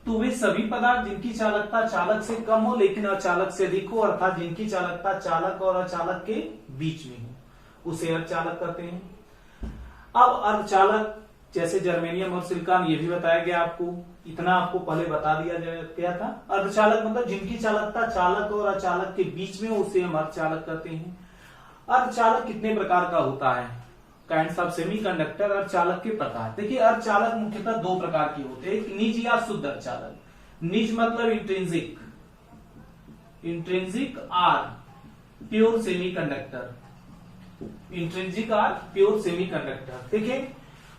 तो वे सभी पदार्थ जिनकी चालकता चालक से कम हो लेकिन अचालक से अधिक हो, अर्थात जिनकी चालकता चालक और अचालक के बीच में हो, उसे अर्धचालक कहते हैं। अब अर्धचालक जैसे जर्मेनियम और सिलिकॉन, ये भी बताया गया आपको, इतना आपको पहले बता दिया गया था। अर्धचालक मतलब जिनकी चालकता चालक और अचालक के बीच में हो, उसे हम अर्धचालक कहते हैं। अर्धचालक कितने प्रकार का होता है? Kinds of semiconductor. अर्धचालक के प्रकार देखिए, अर्धचालक मुख्यतः दो प्रकार के होते हैं, एक निज या शुद्ध अर्धचालक। निज मतलब intrinsic, intrinsic or pure semiconductor, intrinsic or pure semiconductor. देखिए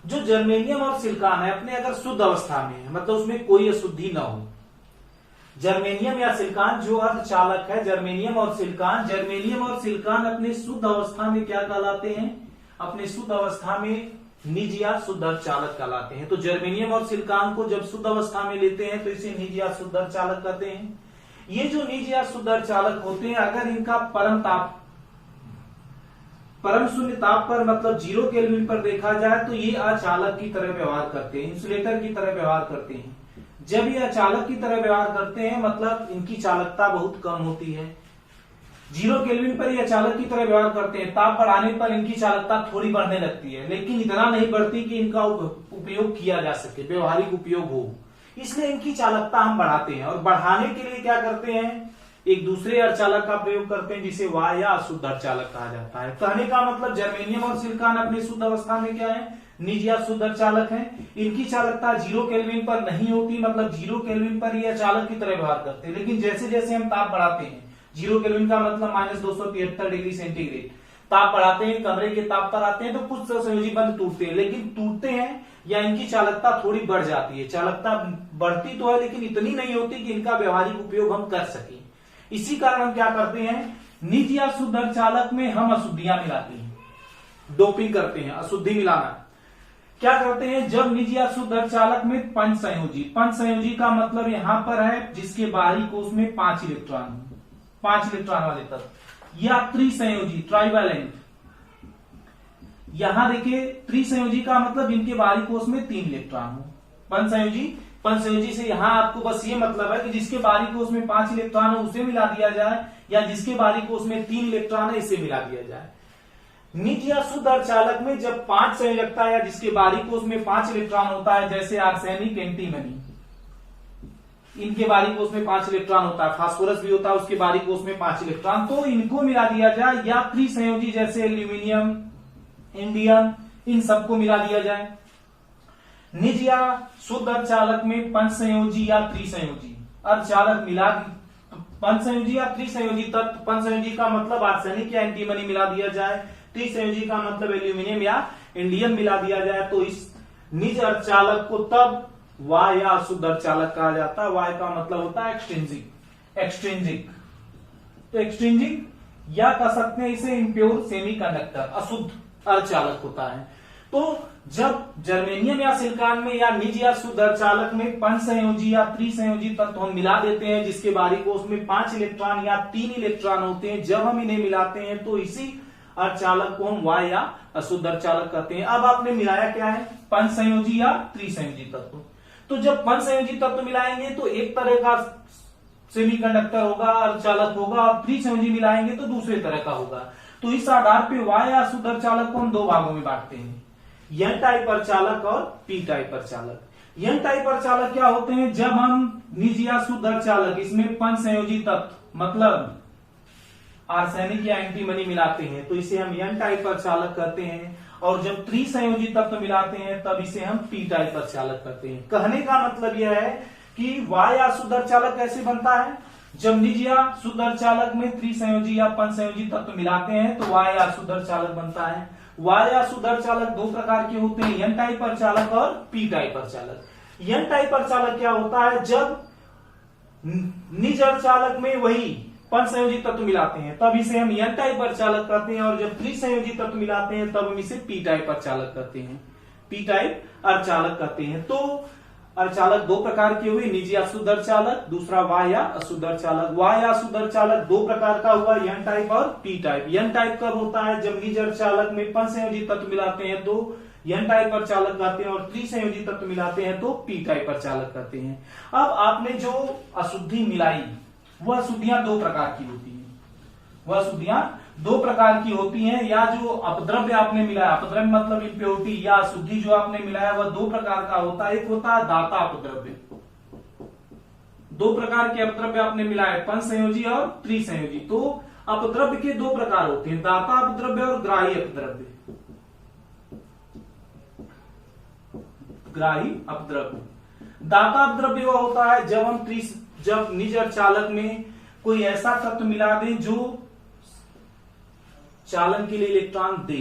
जो जर्मेनियम और सिलिकॉन है अपने अगर शुद्ध अवस्था में है, मतलब उसमें कोई अशुद्धि न हो, जर्मेनियम या सिलिकॉन जो अर्धचालक है, जर्मेनियम और सिलिकॉन अपने शुद्ध अवस्था में क्या कहलाते हैं? अपने शुद्ध अवस्था में निज या शुद्ध अर्धचालक कहलाते हैं। तो जर्मेनियम और सिलिकॉन को जब शुद्ध अवस्था में लेते हैं तो इसे निज या शुद्ध अर्धचालक कहते हैं। ये जो निज या शुद्ध अर्धचालक होते हैं, अगर इनका परम शून्य ताप पर मतलब 0 केल्विन पर देखा जाए तो ये अचालक की तरह व्यवहार करते हैं, इंसुलेटर की तरह व्यवहार करते हैं। जब ये अचालक की तरह व्यवहार करते हैं मतलब इनकी चालकता बहुत कम होती है। 0 केल्विन पर ये अचालक की तरह व्यवहार करते हैं, ताप बढ़ाने पर इनकी चालकता थोड़ी बढ़ने लगती है, लेकिन इतना नहीं बढ़ती कि इनका उपयोग किया जा सके, व्यवहारिक उपयोग हो। इसलिए इनकी चालकता हम बढ़ाते हैं, और बढ़ाने के लिए क्या करते हैं? एक दूसरे अर्धचालक का प्रयोग करते हैं जिसे वाह्य या अशुद्ध अर्धचालक कहा जाता है। कहने का मतलब जर्मेनियम और सिलिकॉन अपने शुद्ध अवस्था में क्या है? निज या शुद्ध अर्धचालक है। इनकी चालकता 0 केल्विन पर नहीं होती, मतलब 0 केल्विन पर ये अचालक की तरह व्यवहार करते हैं। लेकिन जैसे जैसे हम ताप बढ़ाते हैं, 0 केल्विन का मतलब -273 डिग्री सेंटीग्रेड, ताप बढ़ाते हैं, कमरे के ताप पर आते हैं तो कुछ संयोजी बंध टूटते हैं, लेकिन टूटते हैं या इनकी चालकता थोड़ी बढ़ जाती है। चालकता बढ़ती तो है लेकिन इतनी नहीं होती कि इनका व्यवहारिक उपयोग हम कर सकें। इसी कारण हम क्या करते हैं? निज या शुद्ध अर्धचालक में हम अशुद्धियां मिलाते हैं, डोपिंग करते हैं, अशुद्धि मिलाना। क्या करते हैं? जब निज या शुद्ध अर्धचालक में पंच संयोजी का मतलब यहां पर है जिसके बाहरी कोष में 5 इलेक्ट्रॉन, 5 इलेक्ट्रॉन वाले तत्व, या त्रिसंयोजी ट्राइवैलेंट। यहां देखिए त्रिसंयोजी का मतलब जिनके बाहरी कोष में 3 इलेक्ट्रॉन हो। पंचसंयोजी से यहां आपको बस ये मतलब है कि जिसके बाहरी कोष में 5 इलेक्ट्रॉन है उसे मिला दिया जाए, या जिसके बाहरी कोष में 3 इलेक्ट्रॉन है इसे मिला दिया जाए। निज या शुद्ध अर्धचालक में जब 5 संयोजकता या जिसके बाहरी कोष में 5 इलेक्ट्रॉन होता है, जैसे आर्सेनिक, एंटीमनी, इनके बाहरी कोष में 5 इलेक्ट्रॉन होता है, फास्फोरस भी होता है उसके बाहरी कोष में 5 इलेक्ट्रॉन, तो इनको मिला दिया जाए। या त्रिसंयोजी जैसे एल्यूमिनियम, इंडियम, इन सबको मिला दिया जाए। निज या शुद्ध अर्धचालक में पंचसंयोजी या त्रिसंयोजी अर्धचालक मिला, पंचसंयोजी या त्रिसंयोजी तत्व, पंचसंयोजी का मतलब आर्सेनिक या एंटीमनी मिला दिया जाए, त्रिसंयोजी का मतलब एल्यूमिनियम या इंडियम मिला दिया जाए, तो इस निज अर्धचालक को तब वाह्य या अशुद्ध अर्धचालक कहा जाता है। वाह्य का मतलब होता है एक्सट्रिंसिक, तो एक्सट्रिंसिक या कह सकते हैं इसे इम्प्योर सेमीकंडक्टर, अशुद्ध अर्धचालक होता है। तो जब जर्मेनियम या सिलिकॉन में या निज या शुद्ध अर्धचालक में पंचसंयोजी या त्रिसंयोजी तत्व हम मिला देते हैं जिसके बाहरी कोष में 5 इलेक्ट्रॉन या 3 इलेक्ट्रॉन होते हैं, जब हम इन्हें मिलाते हैं तो इसी अर्धचालक को हम वाह्य या अशुद्ध अर्धचालक कहते हैं। अब आपने मिलाया क्या है? पंचसंयोजी या त्रिसंयोजी तत्व। तो जब पंचसंयोजी तत्व मिलाएंगे तो एक तरह का सेमीकंडक्टर होगा, अर्धचालक होगा, और त्रिसंयोजी मिलाएंगे तो दूसरे तरह का होगा। तो इस आधार पर वाह्य या अशुद्ध अर्धचालक को हम 2 भागों में बांटते हैं, एन टाइप अर्धचालक और पी टाइप अर्धचालक। एन टाइप अर्धचालक क्या होते हैं? जब हम निज या शुद्ध अर्धचालक इसमें पंचसंयोजी तत्व मतलब आर्सेनिक या एंटीमनी मिलाते हैं तो इसे हम एन टाइप अर्धचालक कहते हैं, और जब त्रिसंयोजी तत्व मिलाते हैं तब इसे हम पी टाइप अर्धचालक कहते हैं। कहने का मतलब यह है कि वाह्य या शुद्ध अर्धचालक कैसे बनता है? जब निज या शुद्ध अर्धचालक में त्रिसंयोजी या पंचसंयोजी तत्व मिलाते हैं तो वाह्य या शुद्ध अर्धचालक बनता है। वाह्य या शुद्ध अर्धचालक 2 प्रकार के होते हैं, एन टाइप अर्धचालक और पी टाइप अर्धचालक। एन टाइप अर्धचालक क्या होता है? जब निज अर्धचालक में वही पंचसंयोजी तत्व मिलाते हैं तब इसे हम एन टाइप अर्धचालक कहते हैं, और जब त्रिसंयोजी तत्व मिलाते हैं तब हम इसे पी टाइप अर्धचालक कहते हैं, पी टाइप अर्धचालक कहते हैं। तो अर्धचालक 2 प्रकार के हुए, निज या शुद्ध अर्धचालक, दूसरा वाह्य या अशुद्ध अर्धचालक। वाह्य या शुद्ध अर्धचालक 2 प्रकार का हुआ, एन टाइप और पी टाइप। एन टाइप कब होता है? जब निज अर्धचालक में पंचसंयोजी तत्व मिलाते हैं तो एन टाइप पर चालक कहते हैं, और त्रिसंयोजी तत्व मिलाते हैं तो पी टाइप पर चालक कहते हैं। अब आपने जो अशुद्धि मिलाई, वह अशुद्धियां दो प्रकार की होती हैं, वह अशुद्धियां दो प्रकार की होती हैं, या जो अपद्रव्य आपने मिलाया, अपद्रव्य मतलब इम्प्योरिटी या अशुद्धि जो आपने मिलाया वह दो प्रकार का होता है। एक होता है दाता अपद्रव्य, दो प्रकार के अपद्रव्य आपने मिलाए, पंचसंयोजी और त्रिसंयोजी। तो अपद्रव्य के दो प्रकार होते हैं, दाता अपद्रव्य और ग्राही अपद्रव्य। ग्राही अपद्रव्य, दाता अपद्रव्य वह होता है जब निज अर्धचालक में कोई ऐसा तत्व मिला दें जो चालन के लिए इलेक्ट्रॉन दे,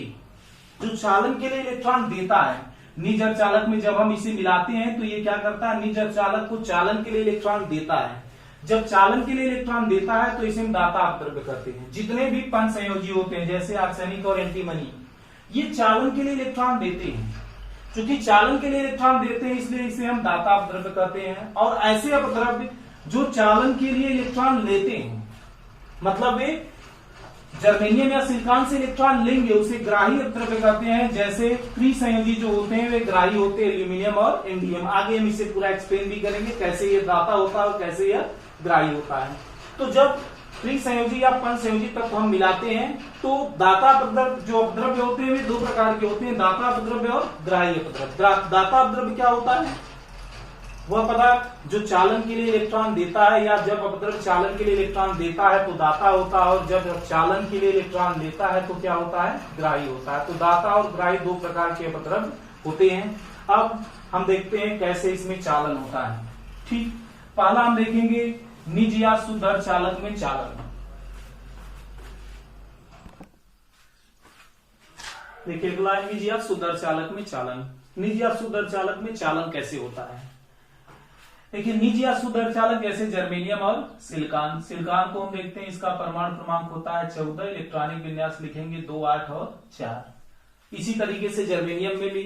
जो चालन के लिए इलेक्ट्रॉन देता है। निज अर्धचालक में जब हम इसे मिलाते हैं तो ये क्या करता है, निज अर्धचालक को चालन के लिए इलेक्ट्रॉन देता है। जब चालन के लिए इलेक्ट्रॉन देता है तो इसे हम दाता अपद्रव्य करते हैं। जितने भी पंचसंयोजी होते हैं जैसे आर्सेनिक और एंटीमनी, ये चालन के लिए इलेक्ट्रॉन देते हैं। क्योंकि चालन के लिए इलेक्ट्रॉन देते हैं इसलिए इसे हम दाता अपद्रव्य कहते हैं। और ऐसे अपद्रव्य जो चालन के लिए इलेक्ट्रॉन लेते हैं, मतलब वे जर्मेनियम या सिलिकॉन से इलेक्ट्रॉन लेंगे, उसे ग्राही अपद्रव्य कहते हैं। जैसे त्रिसंयोजी जो होते हैं वे ग्राही होते हैं, एल्यूमिनियम और इंडियम। आगे हम इसे पूरा एक्सप्लेन भी करेंगे कैसे ये दाता होता है और कैसे यह ग्राही होता है। तो जब त्रिसंयोजी या पंचसंयोजी तत्व हम मिलाते हैं तो दाता अपद्रव्य जो अपद्रव्य होते हैं वे दो प्रकार के होते हैं, दाता अपद्रव्य और ग्राही अपद्रव्य। दाता अपद्रव्य क्या होता है, वह पदार्थ जो चालन के लिए इलेक्ट्रॉन देता है, या जब अपद्रव्य चालन के लिए इलेक्ट्रॉन देता है तो दाता होता है, और जब चालन के लिए इलेक्ट्रॉन लेता है तो क्या होता है, ग्राही होता है। तो दाता और ग्राही दो प्रकार के अपद्रव्य होते हैं। अब हम देखते हैं कैसे इसमें चालन होता है। ठीक, पहला हम देखेंगे निज या शुद्ध अर्धचालक में चालन। देखिए अगला है निज या शुद्ध अर्धचालक में चालन। निज या शुद्ध अर्धचालक में चालन कैसे होता है, देखिए निज या शुद्ध अर्धचालक जैसे जर्मेनियम और सिलिकॉन। सिलिकॉन को हम देखते हैं, इसका परमाणु क्रमांक होता है 14, इलेक्ट्रॉनिक विन्यास लिखेंगे 2, 8 और 4। इसी तरीके से जर्मेनियम में भी,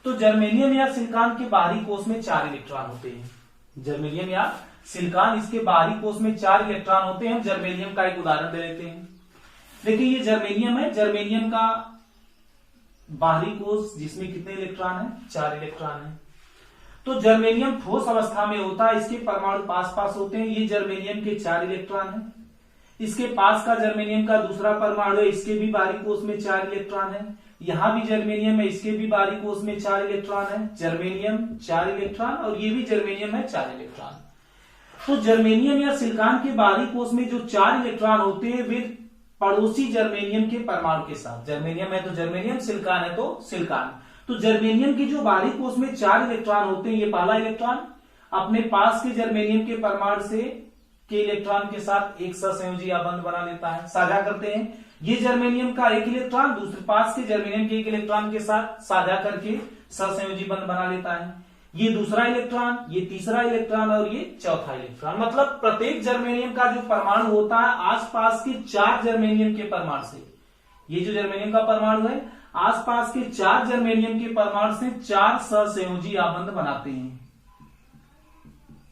तो जर्मेनियम या सिलिकॉन के बाहरी कोष में 4 इलेक्ट्रॉन होते हैं। जर्मेनियम या सिलिकॉन इसके बाहरी कोष में 4 इलेक्ट्रॉन होते हैं। हम जर्मेनियम का एक उदाहरण दे लेते हैं। देखिए ये जर्मेनियम है, जर्मेनियम का बाहरी कोष जिसमें कितने इलेक्ट्रॉन है, 4 इलेक्ट्रॉन है। तो जर्मेनियम ठोस अवस्था में होता है, इसके परमाणु पास पास होते हैं। ये जर्मेनियम के 4 इलेक्ट्रॉन है। इसके पास का जर्मेनियम का दूसरा परमाणु है, इसके भी बाहरी कोष में 4 इलेक्ट्रॉन है। यहां भी जर्मेनियम है, इसके भी बाहरी कोष में 4 इलेक्ट्रॉन है। जर्मेनियम 4 इलेक्ट्रॉन, और ये भी जर्मेनियम है 4 इलेक्ट्रॉन। तो जर्मेनियम या सिलिकॉन के बाहरी कोष में जो 4 इलेक्ट्रॉन होते हैं वे पड़ोसी जर्मेनियम के परमाणु के साथ, जर्मेनियम है तो जर्मेनियम, सिलिकॉन है तो सिलिकॉन। तो जर्मेनियम की जो बाहरी कोष में 4 इलेक्ट्रॉन होते हैं, ये पहला इलेक्ट्रॉन अपने पास के जर्मेनियम के परमाणु से के इलेक्ट्रॉन के साथ एक सहसंयोजी बंध बना लेता है, साझा करते हैं। ये जर्मेनियम का एक इलेक्ट्रॉन दूसरे पास के जर्मेनियम के एक इलेक्ट्रॉन के साथ साझा करके सहसंयोजी बंध बना लेता है। ये दूसरा इलेक्ट्रॉन, ये तीसरा इलेक्ट्रॉन और ये चौथा इलेक्ट्रॉन। मतलब प्रत्येक जर्मेनियम का जो परमाणु होता है आसपास के 4 जर्मेनियम के परमाणु से, ये जो जर्मेनियम का परमाणु है आसपास के 4 जर्मेनियम के परमाणु से 4 सहसंयोजी आबंध बनाते हैं,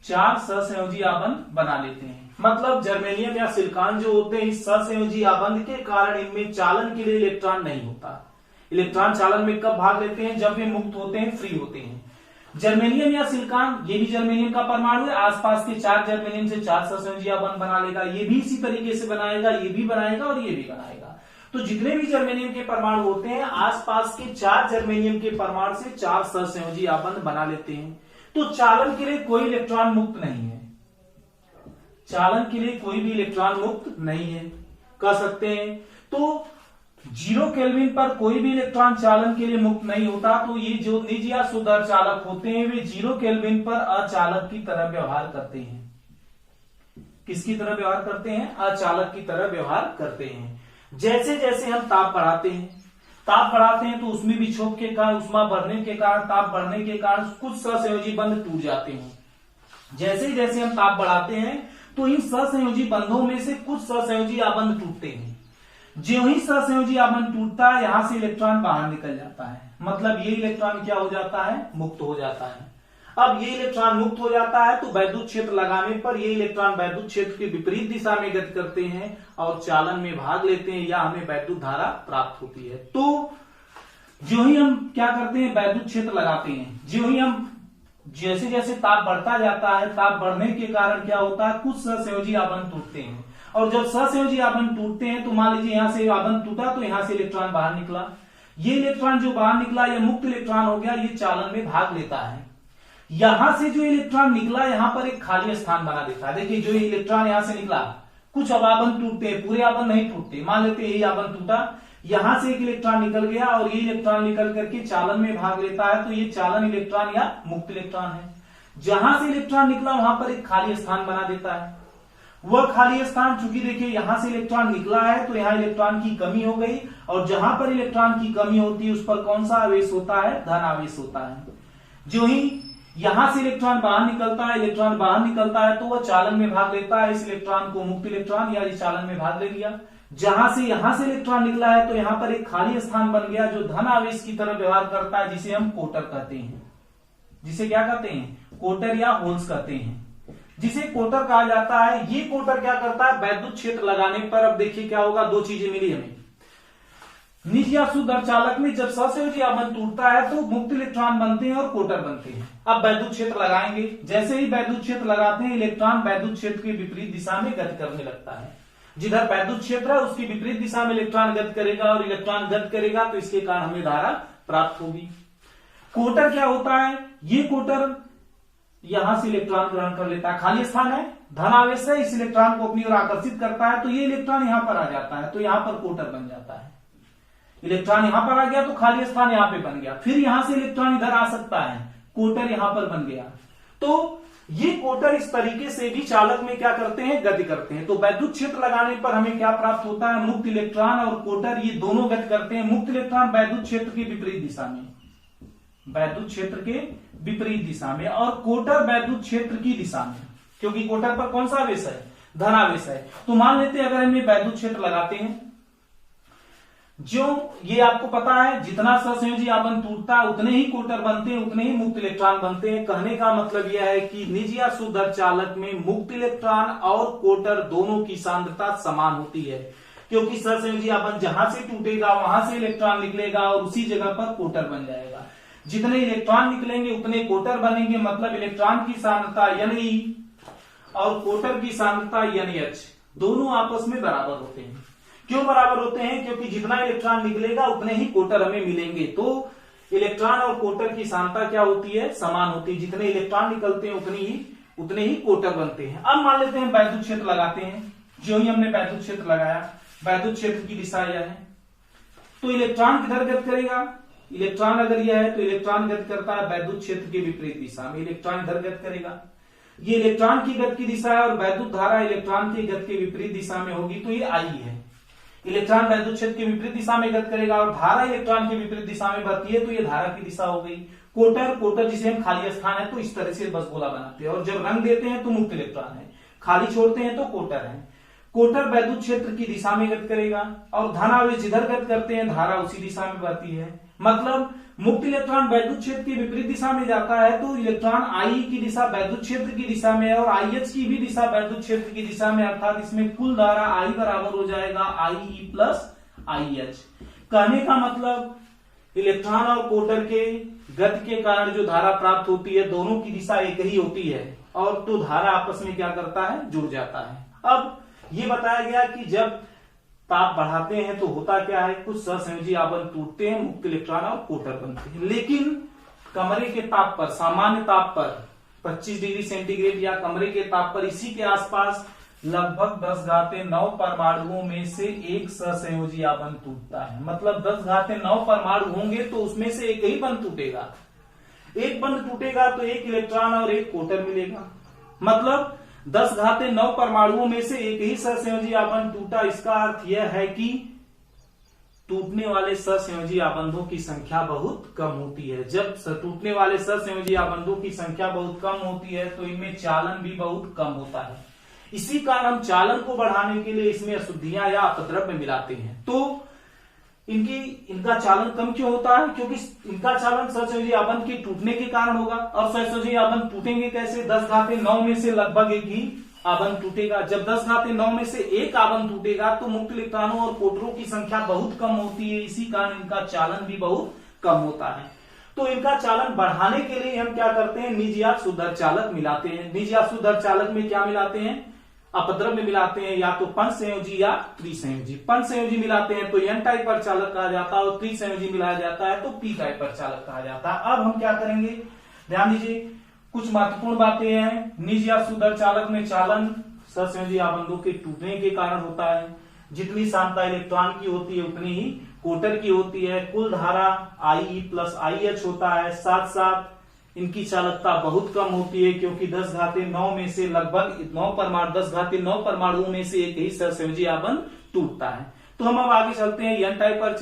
4 सहसंयोजी आबंध बना लेते हैं। मतलब जर्मेनियम या सिलिकॉन जो होते हैं इस सहसंयोजी आबंध के कारण इनमें चालन के लिए इलेक्ट्रॉन नहीं होता। इलेक्ट्रॉन चालन में कब भाग लेते हैं, जब वे मुक्त होते हैं, फ्री होते हैं। जर्मेनियम या सिलिकॉन, ये भी जर्मेनियम का परमाणु है, आसपास के 4 जर्मेनियम से 4 सहसंयोजी आबंध बना लेगा। ये भी इसी तरीके से बनाएगा, ये भी बनाएगा और ये भी बनाएगा। तो जितने भी जर्मेनियम के परमाणु होते हैं आसपास के 4 जर्मेनियम के परमाणु से 4 सहसंयोजी आबंध बना लेते हैं। तो चालन के लिए कोई इलेक्ट्रॉन मुक्त नहीं है, चालन के लिए कोई भी इलेक्ट्रॉन मुक्त नहीं है, कह सकते हैं। तो 0 केल्विन पर कोई भी इलेक्ट्रॉन चालन के लिए मुक्त नहीं होता। तो ये जो निज या शुद्ध अर्धचालक होते हैं वे 0 केल्विन पर अचालक की तरह व्यवहार करते हैं। किसकी तरह व्यवहार करते हैं, अचालक की तरह व्यवहार करते हैं। जैसे जैसे हम ताप बढ़ाते हैं तो उसमें विक्षोभ के कारण, उष्मा बढ़ने के कारण, ताप बढ़ने के कारण कुछ सहसंयोजी बंध टूट जाते हैं। जैसे जैसे हम ताप बढ़ाते हैं तो इन सहसंयोजी बंधों में से कुछ सहसंयोजी आबंध टूटते हैं। जो ही सहसंयोजी आबंध टूटता है यहां से इलेक्ट्रॉन बाहर निकल जाता है, मतलब ये इलेक्ट्रॉन क्या हो जाता है, मुक्त हो जाता है। अब ये इलेक्ट्रॉन मुक्त हो जाता है तो वैद्युत क्षेत्र लगाने पर ये इलेक्ट्रॉन वैद्युत क्षेत्र के विपरीत दिशा में गति करते हैं और चालन में भाग लेते हैं या हमें वैद्युत धारा प्राप्त होती है। तो जो ही हम क्या करते हैं, वैद्युत क्षेत्र लगाते हैं, जो ही हम जैसे जैसे ताप बढ़ता जाता है, ताप बढ़ने के कारण क्या होता है, कुछ सहसंयोजी आबंध टूटते हैं। और जब सहसंयोजी आबंध टूटते हैं तो मान लीजिए यहां से आबंध टूटा तो यहां से इलेक्ट्रॉन बाहर निकला, ये इलेक्ट्रॉन जो बाहर निकला ये मुक्त इलेक्ट्रॉन हो गया, ये चालन में भाग लेता है। यहां से जो इलेक्ट्रॉन निकला यहां पर एक खाली स्थान बना देता है। देखिए जो इलेक्ट्रॉन यहां से निकला, कुछ अब आबंध टूटते हैं, पूरे आबंध नहीं टूटते, मान लेते यही आबंध टूटा, यहां से एक इलेक्ट्रॉन निकल गया और ये इलेक्ट्रॉन निकल करके चालन में भाग लेता है, तो ये चालन इलेक्ट्रॉन या मुक्त इलेक्ट्रॉन है। जहां से इलेक्ट्रॉन निकला वहां पर एक खाली स्थान बना देता है। वह खाली स्थान, चूंकि देखिए यहां से इलेक्ट्रॉन निकला है तो यहां इलेक्ट्रॉन की कमी हो गई, और जहां पर इलेक्ट्रॉन की कमी होती है उस पर कौन सा आवेश होता है, धन आवेश होता है। जो ही यहां से इलेक्ट्रॉन बाहर निकलता है, इलेक्ट्रॉन बाहर निकलता है तो वह चालन में भाग लेता है, इस इलेक्ट्रॉन को मुक्त इलेक्ट्रॉन या इस चालन में भाग ले लिया। जहां से यहां से इलेक्ट्रॉन निकला है तो यहां पर एक खाली स्थान बन गया जो धन आवेश की तरह व्यवहार करता है, जिसे हम कोटर कहते हैं। जिसे क्या कहते हैं, कोटर या होल्स कहते हैं, जिसे कोटर कहा जाता है। ये कोटर क्या करता है, वैद्युत क्षेत्र लगाने पर, अब देखिए क्या होगा, दो चीजें मिली हमें। निज या शुद्ध अर्धचालक में जब सहसंयोजी आबंध टूटता है तो मुक्त इलेक्ट्रॉन बनते हैं और कोटर बनते हैं। अब वैद्युत क्षेत्र लगाएंगे, जैसे ही वैद्युत क्षेत्र लगाते हैं इलेक्ट्रॉन वैद्युत क्षेत्र के विपरीत दिशा में गति करने लगता है। जिधर वैद्युत क्षेत्र है उसकी विपरीत दिशा में इलेक्ट्रॉन गति करेगा, और इलेक्ट्रॉन गति करेगा तो इसके कारण हमें धारा प्राप्त होगी। कोटर क्या होता है, ये कोटर यहां से इलेक्ट्रॉन ग्रहण कर लेता है, खाली स्थान है, धन आवेश है, इस इलेक्ट्रॉन को अपनी ओर आकर्षित करता है, तो ये इलेक्ट्रॉन यहां पर आ जाता है, तो यहां पर कोटर बन जाता है। इलेक्ट्रॉन यहां पर आ गया तो खाली स्थान यहां पे बन गया, फिर यहां से इलेक्ट्रॉन इधर आ सकता है, कोटर यहां पर बन गया। तो ये कोटर इस तरीके से भी चालक में क्या करते हैं, गति करते हैं। तो वैद्युत क्षेत्र लगाने पर हमें क्या प्राप्त होता है, मुक्त इलेक्ट्रॉन और कोटर ये दोनों गति करते हैं। मुक्त इलेक्ट्रॉन वैद्युत क्षेत्र के विपरीत दिशा में, वैद्युत क्षेत्र के विपरीत दिशा में, और कोटर वैद्युत क्षेत्र की दिशा में, क्योंकि कोटर पर कौन सा आवेश है, धन आवेश है। तो मान लेते हैं अगर हम वैद्युत क्षेत्र लगाते हैं, जो ये आपको पता है जितना सहसंयोजी आबंध टूटता है उतने ही कोटर बनते हैं, उतने ही मुक्त इलेक्ट्रॉन बनते हैं। कहने का मतलब यह है कि निज या शुद्ध अर्धचालक में मुक्त इलेक्ट्रॉन और कोटर दोनों की सांद्रता समान होती है, क्योंकि सहसंयोजी आबंध जहां से टूटेगा वहां से इलेक्ट्रॉन निकलेगा और उसी जगह पर कोटर बन जाएगा। जितने इलेक्ट्रॉन निकलेंगे उतने कोटर बनेंगे, मतलब इलेक्ट्रॉन की सांद्रता Ne और कोटर की सांद्रता NH दोनों आपस में बराबर होते हैं। क्यों बराबर होते हैं, क्योंकि जितना इलेक्ट्रॉन निकलेगा उतने ही कोटर हमें मिलेंगे। तो इलेक्ट्रॉन और कोटर की सांद्रता क्या होती है, समान होती है। जितने इलेक्ट्रॉन निकलते हैं उतने ही कोटर बनते हैं। अब मान लेते हैं वैद्युत क्षेत्र लगाते हैं, जो ही हमने वैद्युत क्षेत्र लगाया, वैद्युत क्षेत्र की दिशा यह है, तो इलेक्ट्रॉन किधर गति करेगा, इलेक्ट्रॉन अगर यह है तो इलेक्ट्रॉन गति करता है वैद्युत क्षेत्र के विपरीत दिशा में, इलेक्ट्रॉन इधर गति करेगा। ये इलेक्ट्रॉन की गति की दिशा है और वैद्युत धारा इलेक्ट्रॉन की गति के विपरीत दिशा में होगी, तो ये I है। इलेक्ट्रॉन वैद्युत क्षेत्र के विपरीत दिशा में गति करेगा और धारा इलेक्ट्रॉन के विपरीत दिशा में बहती है, तो ये धारा की दिशा हो गई। कोटर जिसे हम खाली स्थान है तो इस तरह से बस गोला बनाते हैं, और जब रंग देते हैं तो मुक्त इलेक्ट्रॉन है, खाली छोड़ते हैं तो कोटर है। कोटर वैद्युत क्षेत्र की दिशा में गति करेगा और धन आवेश जिधर गति करते हैं धारा उसी दिशा में बहती है। मतलब मुक्त इलेक्ट्रॉन वैद्युत क्षेत्र की विपरीत दिशा में जाता है तो इलेक्ट्रॉन I की दिशा वैद्युत क्षेत्र की दिशा में है और IH की भी दिशा वैद्युत क्षेत्र की दिशा में, अर्थात इसमें कुल धारा I बराबर हो जाएगा IE प्लस IH। कहने का मतलब इलेक्ट्रॉन और कोटर के गति के कारण जो धारा प्राप्त होती है दोनों की दिशा एक ही होती है, और तो धारा आपस में क्या करता है, जुड़ जाता है। अब ये बताया गया कि जब ताप बढ़ाते हैं तो होता क्या है, कुछ सहसंयोजी आबंध टूटते हैं, मुक्त इलेक्ट्रॉन और कोटर बनते हैं। लेकिन कमरे के ताप पर, सामान्य ताप पर 25 डिग्री सेंटीग्रेड या कमरे के ताप पर इसी के आसपास लगभग 10⁹ परमाणुओं में से एक सहसंयोजी आबंध टूटता है। मतलब 10⁹ परमाणु होंगे तो उसमें से एक ही बंध टूटेगा, एक बंध टूटेगा तो एक इलेक्ट्रॉन और एक कोटर मिलेगा। मतलब 10⁹ परमाणुओं में से एक ही सहसंयोजी आबंध टूटा। इसका अर्थ यह है कि टूटने वाले सहसंयोजी आबंधों की संख्या बहुत कम होती है। जब टूटने वाले सहसंयोजी आबंधों की संख्या बहुत कम होती है तो इनमें चालन भी बहुत कम होता है। इसी कारण हम चालन को बढ़ाने के लिए इसमें अशुद्धियां या अपद्रव्य मिलाते हैं। तो इनका चालन कम क्यों होता है, क्योंकि इनका चालन सहसंयोजी आबंध के टूटने के कारण होगा। और सहसंयोजी आबंध टूटेंगे कैसे, 10⁹ में से लगभग एक ही आबंध टूटेगा। जब 10⁹ में से एक आबंध टूटेगा तो मुक्त इलेक्ट्रॉनों और कोटरों की संख्या बहुत कम होती है, इसी कारण इनका चालन भी बहुत कम होता है। तो इनका चालन बढ़ाने के लिए हम क्या करते हैं, निज या शुद्ध अर्धचालक मिलाते हैं। निज या शुद्ध अर्धचालक में क्या मिलाते हैं, अपद्रव्य मिलाते हैं, या तो पंचसंयोजी या त्रिसंयोजी। पंचसंयोजी मिलाते हैं तो एन टाइप अर्धचालक कहा जाता है, और त्रिसंयोजी मिलाया जाता है तो पी टाइप अर्धचालक कहा जाता है। अब हम क्या करेंगे, ध्यान दीजिए, कुछ महत्वपूर्ण बातें हैं। निज या शुद्ध अर्धचालक में चालन ससंयोजी आबंधों के टूटने के कारण होता है। जितनी सांद्रता इलेक्ट्रॉन की होती है उतनी ही कोटर की होती है। कुल धारा IE प्लस IH होता है। साथ साथ इनकी चालकता बहुत कम होती है, क्योंकि 10⁹ में से लगभग 10⁹ परमाणुओं में से एक ही सहसंयोजी आबंध टूटता है। तो हम अब आगे चलते हैं एन टाइप पर।